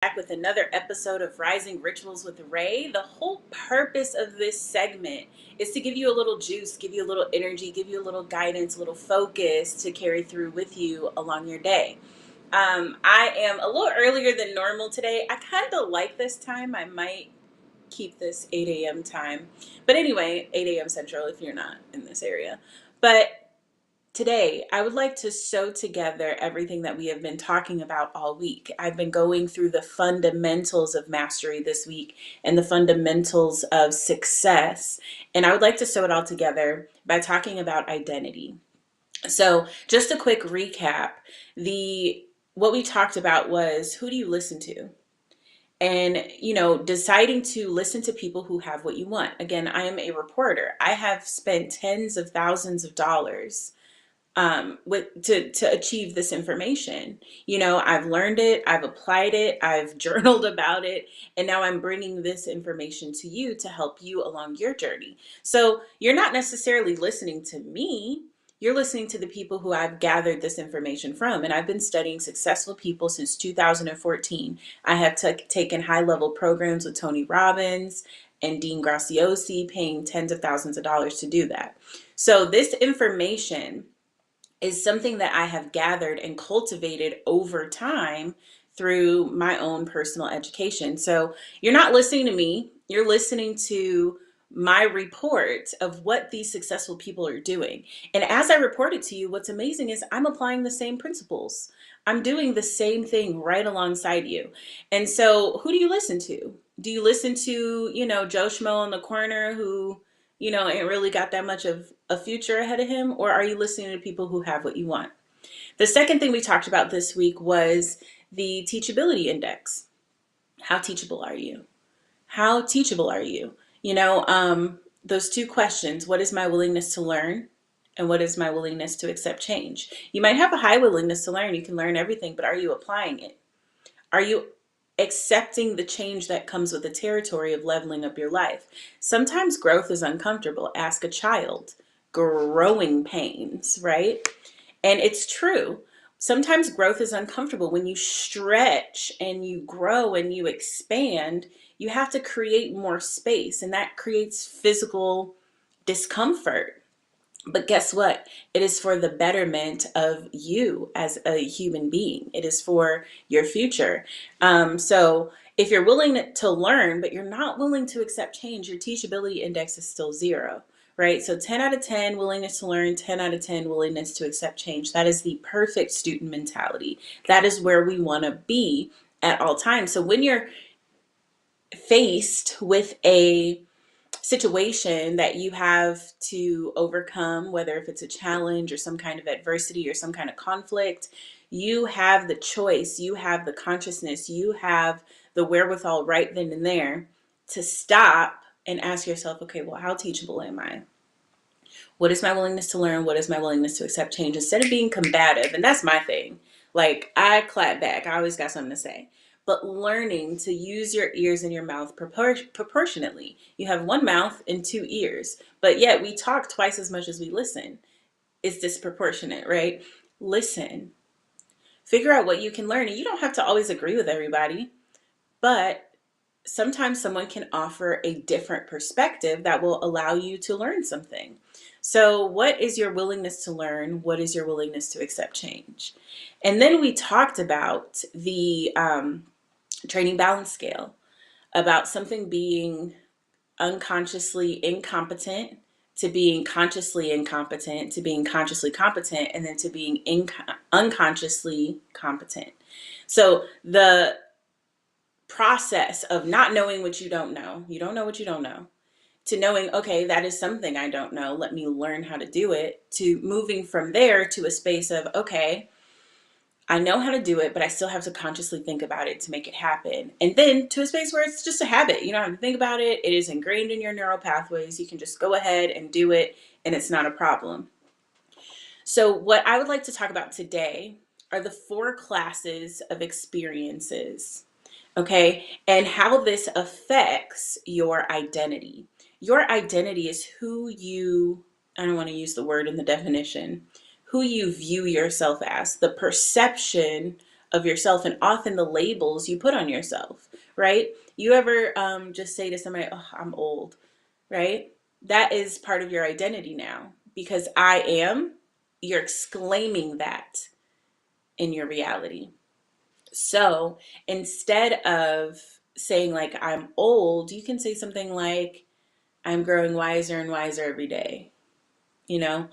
Back with another episode of Rising Rituals with Ray. The whole purpose of this segment is to give you a little juice, give you a little energy, give you a little guidance, a little focus to carry through with you along your day. I am a little earlier than normal today. I kind of like this time. I might keep this 8 a.m. time. But anyway, 8 a.m. Central if you're not in this area. But today, I would like to sew together everything that we have been talking about all week. I've been going through the fundamentals of mastery this week and the fundamentals of success. And I would like to sew it all together by talking about identity. So, just a quick recap. What we talked about was, who do you listen to? And deciding to listen to people who have what you want. Again, I am a reporter. I have spent tens of thousands of dollars to achieve this information. I've learned it, I've applied it, I've journaled about it, and now I'm bringing this information to you to help you along your journey. So you're not necessarily listening to me. You're listening to the people who I've gathered this information from. And I've been studying successful people since 2014. I have taken high-level programs with Tony Robbins and Dean Graciosi, paying tens of thousands of dollars to do that. So this information is something that I have gathered and cultivated over time through my own personal education. So you're not listening to me, you're listening to my report of what these successful people are doing. And as I reported to you, what's amazing is I'm applying the same principles. I'm doing the same thing right alongside you. And so who do you listen to? Do you listen to, Joe Schmo in the corner who ain't really got that much of a future ahead of him? Or are you listening to people who have what you want? The second thing we talked about this week was the teachability index. How teachable are you? How teachable are you? Those two questions, what is my willingness to learn? And what is my willingness to accept change? You might have a high willingness to learn. You can learn everything, but are you applying it? Are you accepting the change that comes with the territory of leveling up your life? Sometimes growth is uncomfortable. Ask a child. Growing pains, right? And it's true. Sometimes growth is uncomfortable. When you stretch and you grow and you expand, you have to create more space, and that creates physical discomfort. But guess what? It is for the betterment of you as a human being. It is for your future. So if you're willing to learn, but you're not willing to accept change, your teachability index is still 0, right? So 10 out of 10 willingness to learn, 10 out of 10 willingness to accept change. That is the perfect student mentality. That is where we want to be at all times. So when you're faced with a situation that you have to overcome, whether if it's a challenge or some kind of adversity or some kind of conflict, you have the choice, you have the consciousness, you have the wherewithal right then and there to stop and ask yourself, okay, well, how teachable am I? What is my willingness to learn? What is my willingness to accept change? Instead of being combative, and that's my thing. Like, I clap back. I always got something to say. But learning to use your ears and your mouth proportionately. You have one mouth and two ears, but yet we talk twice as much as we listen. It's disproportionate, right? Listen. Figure out what you can learn. And you don't have to always agree with everybody, but sometimes someone can offer a different perspective that will allow you to learn something. So what is your willingness to learn? What is your willingness to accept change? And then we talked about the training balance scale, about something being unconsciously incompetent to being consciously incompetent to being consciously competent and then to being unconsciously competent. So the process of not knowing what you don't know what you don't know, to knowing, okay, that is something I don't know, let me learn how to do it, to moving from there to a space of, okay, I know how to do it, but I still have to consciously think about it to make it happen. And then to a space where it's just a habit. You don't have to think about it. It is ingrained in your neural pathways. You can just go ahead and do it, and it's not a problem. So what I would like to talk about today are the 4 classes of experiences, okay? And how this affects your identity. Your identity is who you, I don't want to use the word in the definition, who you view yourself as, the perception of yourself and often the labels you put on yourself, right? You ever just say to somebody, oh, I'm old, right? That is part of your identity now, because I am, you're exclaiming that in your reality. So instead of saying like I'm old, you can say something like I'm growing wiser and wiser every day, you know?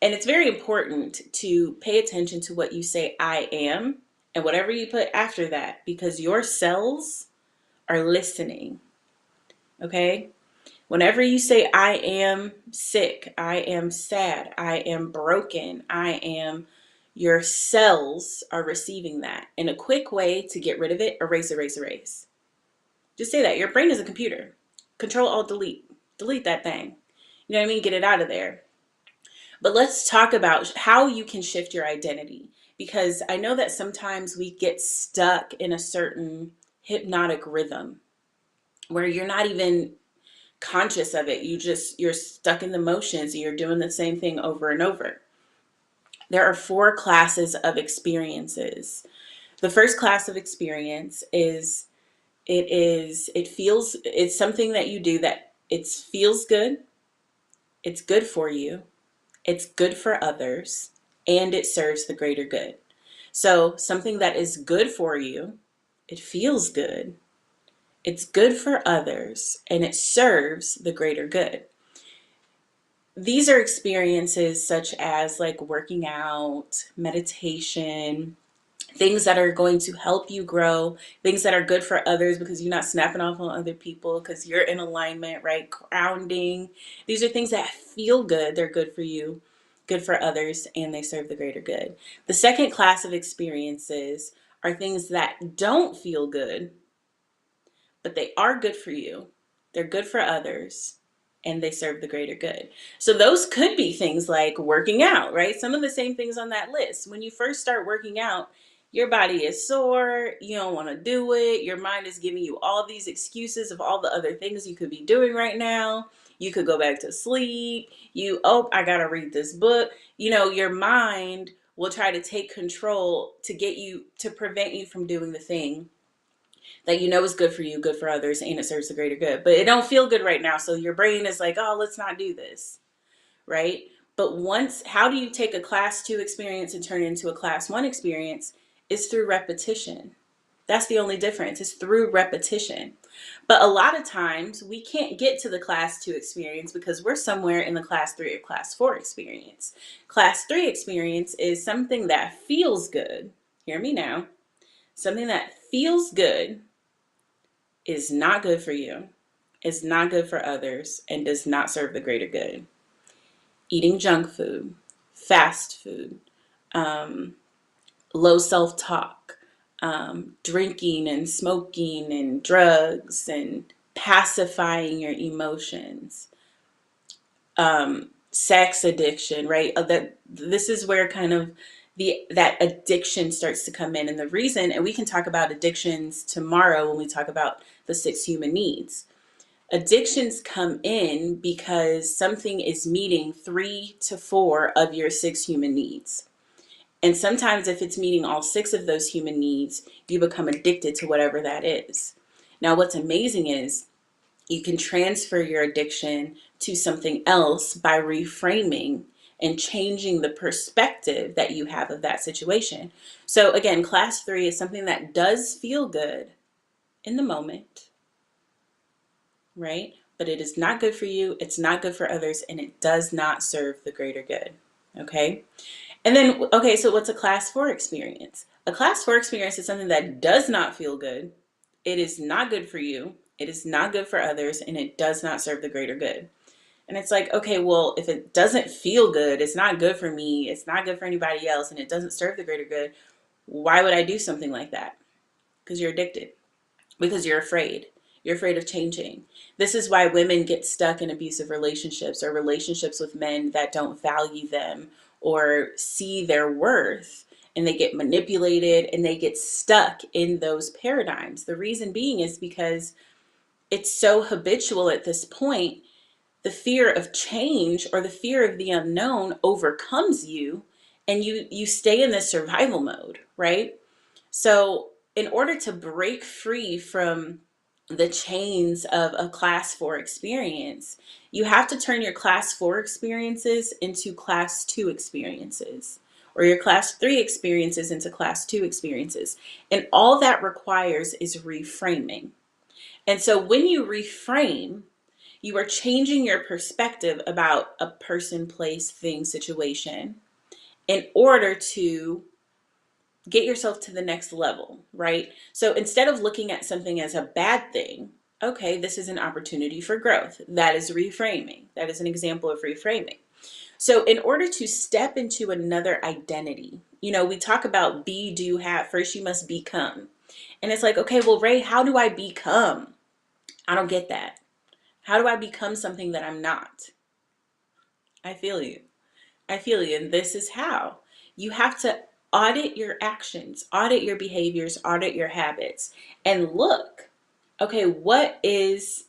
And it's very important to pay attention to what you say I am and whatever you put after that, because your cells are listening, okay? Whenever you say I am sick, I am sad, I am broken, I am, your cells are receiving that. And a quick way to get rid of it, erase, erase, erase. Just say that. Your brain is a computer. Control, Alt, delete. Delete that thing. You know what I mean? Get it out of there. But let's talk about how you can shift your identity, because I know that sometimes we get stuck in a certain hypnotic rhythm where you're not even conscious of it. You're stuck in the motions and you're doing the same thing over and over. There are 4 classes of experiences. The first class of experience is it's something that you do that it feels good, it's good for you, it's good for others, and it serves the greater good. So something that is good for you, it feels good, it's good for others, and it serves the greater good. These are experiences such as like working out, meditation, things that are going to help you grow, things that are good for others because you're not snapping off on other people because you're in alignment, right? Grounding. These are things that feel good. They're good for you, good for others, and they serve the greater good. The second class of experiences are things that don't feel good, but they are good for you. They're good for others, and they serve the greater good. So those could be things like working out, right? Some of the same things on that list. When you first start working out, your body is sore, you don't want to do it, your mind is giving you all these excuses of all the other things you could be doing right now. You could go back to sleep. I gotta read this book. Your mind will try to take control to prevent you from doing the thing that you know is good for you, good for others, and it serves the greater good. But it don't feel good right now, so your brain is like, oh, let's not do this, right? But how do you take a class 2 experience and turn it into a class 1 experience? Is through repetition. That's the only difference. It's through repetition. But a lot of times we can't get to the class 2 experience because we're somewhere in the class 3 or class 4 experience. Class 3 experience is something that feels good. Hear me now. Something that feels good is not good for you, is not good for others, and does not serve the greater good. Eating junk food, fast food, low self-talk, drinking and smoking and drugs and pacifying your emotions, sex addiction, right? This is where kind of that addiction starts to come in. And the reason, and we can talk about addictions tomorrow when we talk about the 6 human needs. Addictions come in because something is meeting 3 to 4 of your 6 human needs. And sometimes if it's meeting all 6 of those human needs, you become addicted to whatever that is. Now, what's amazing is you can transfer your addiction to something else by reframing and changing the perspective that you have of that situation. So again, class 3 is something that does feel good in the moment, right? But it is not good for you, it's not good for others, and it does not serve the greater good, okay? And then, okay, so what's a class 4 experience? A class 4 experience is something that does not feel good, it is not good for you, it is not good for others, and it does not serve the greater good. And it's like, okay, well, if it doesn't feel good, it's not good for me, it's not good for anybody else, and it doesn't serve the greater good, why would I do something like that? Because you're addicted. Because you're afraid. You're afraid of changing. This is why women get stuck in abusive relationships or relationships with men that don't value them or see their worth, and they get manipulated and they get stuck in those paradigms. The reason being is because it's so habitual at this point. The fear of change or the fear of the unknown overcomes you, and you stay in this survival mode, right? So in order to break free from the chains of a class 4 experience, you have to turn your class 4 experiences into class 2 experiences, or your class 3 experiences into class 2 experiences. And all that requires is reframing. And so when you reframe, you are changing your perspective about a person, place, thing, situation in order to get yourself to the next level, right? So instead of looking at something as a bad thing, okay, this is an opportunity for growth. That is reframing. That is an example of reframing. So in order to step into another identity, we talk about be, do, have. First, you must become. And it's like, okay, well, Ray, how do I become? I don't get that. How do I become something that I'm not? I feel you. I feel you. And this is how. You have to audit your actions, audit your behaviors, audit your habits, and look, okay, what is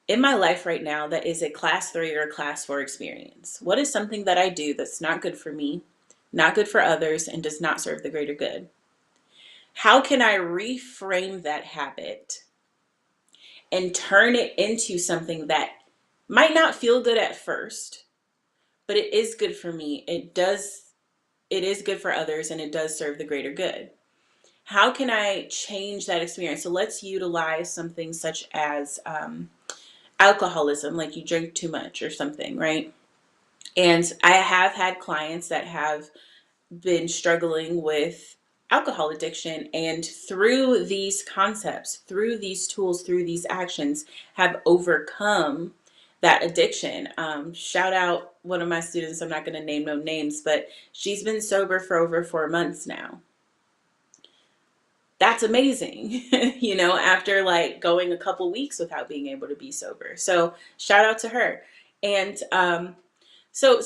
in my life right now that is a class 3 or a class 4 experience? What is something that I do that's not good for me, not good for others, and does not serve the greater good? How can I reframe that habit and turn it into something that might not feel good at first, but it is good for me? It is good for others, and it does serve the greater good. How can I change that experience? So let's utilize something such as alcoholism, like you drink too much or something, right? And I have had clients that have been struggling with alcohol addiction, and through these concepts, through these tools, through these actions, have overcome that addiction. Shout out one of my students, I'm not going to name no names, but she's been sober for over 4 months now. That's amazing, after like going a couple weeks without being able to be sober. So shout out to her. And so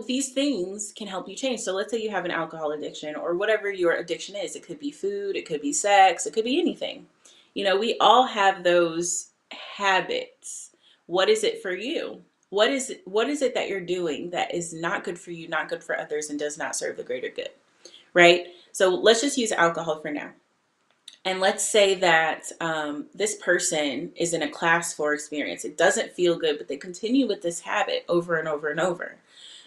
these things can help you change. So let's say you have an alcohol addiction or whatever your addiction is. It could be food, it could be sex, it could be anything. We all have those habits. What is it for you? What is it that you're doing that is not good for you, not good for others, and does not serve the greater good, right? So let's just use alcohol for now. And let's say that this person is in a class 4 experience. It doesn't feel good, but they continue with this habit over and over and over.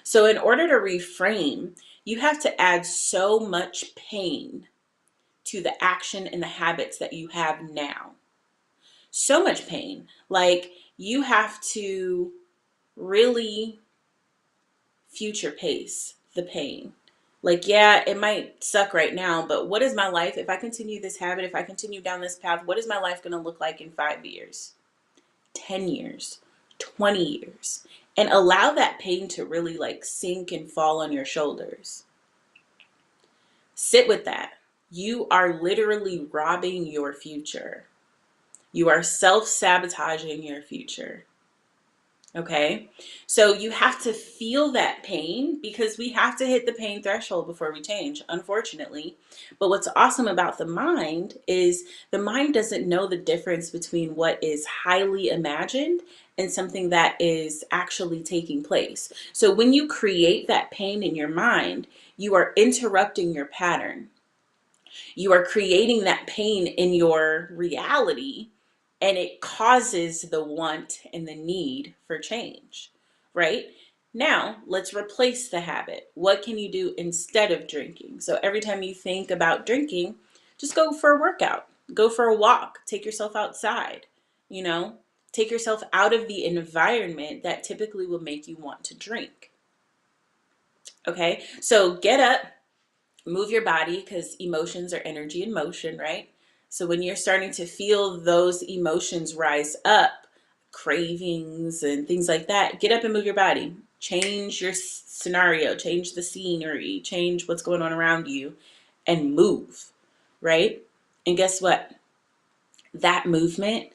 So in order to reframe, you have to add so much pain to the action and the habits that you have now. So much pain. Like you have to really future pace the pain. Like, yeah, it might suck right now, but what is my life? If I continue this habit, if I continue down this path, what is my life going to look like in 5 years, 10 years, 20 years? And allow that pain to really like sink and fall on your shoulders. Sit with that. You are literally robbing your future. You are self-sabotaging your future. Okay, so you have to feel that pain because we have to hit the pain threshold before we change, unfortunately. But what's awesome about the mind is the mind doesn't know the difference between what is highly imagined and something that is actually taking place. So when you create that pain in your mind, you are interrupting your pattern. You are creating that pain in your reality, and it causes the want and the need for change, right? Now, let's replace the habit. What can you do instead of drinking? So every time you think about drinking, just go for a workout, go for a walk, take yourself outside, take yourself out of the environment that typically will make you want to drink. Okay, so get up, move your body, because emotions are energy in motion, right? So when you're starting to feel those emotions rise up, cravings and things like that, get up and move your body. Change your scenario, change the scenery, change what's going on around you, and move, right? And guess what? That movement,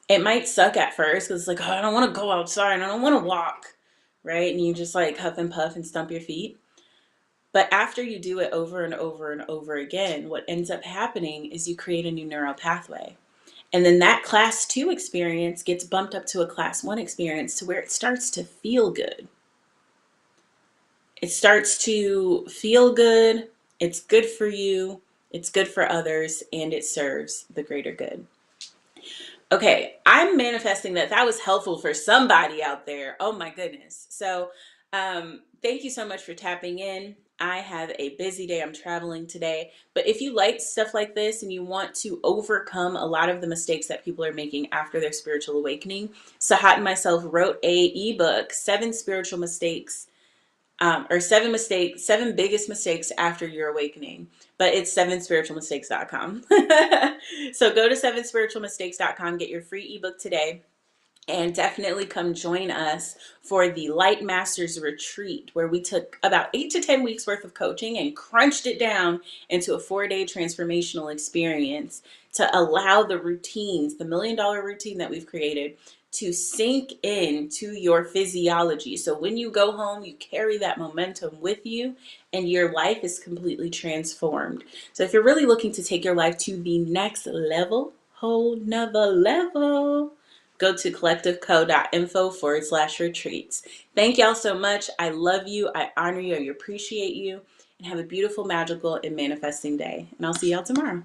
it might suck at first because it's like, oh, I don't want to go outside, I don't want to walk, right? And you just like huff and puff and stump your feet. But after you do it over and over and over again, what ends up happening is you create a new neural pathway. And then that class 2 experience gets bumped up to a class 1 experience to where it starts to feel good. It starts to feel good. It's good for you. It's good for others, and it serves the greater good. Okay, I'm manifesting that that was helpful for somebody out there. Oh my goodness. So, thank you so much for tapping in. I have a busy day. I'm traveling today. But if you like stuff like this and you want to overcome a lot of the mistakes that people are making after their spiritual awakening, Sahat and myself wrote a ebook, Seven Spiritual Mistakes, or seven biggest mistakes after your awakening. But it's sevenspiritualmistakes.com. So go to sevenspiritualmistakes.com, get your free ebook today. And definitely come join us for the Light Masters Retreat, where we took about 8 to 10 weeks worth of coaching and crunched it down into a 4-day transformational experience to allow the routines, the $1 million routine that we've created, to sink into your physiology. So when you go home, you carry that momentum with you and your life is completely transformed. So if you're really looking to take your life to the next level, whole nother level, go to collectiveco.info/retreats. Thank y'all so much. I love you. I honor you. I appreciate you. And have a beautiful, magical, and manifesting day. And I'll see y'all tomorrow.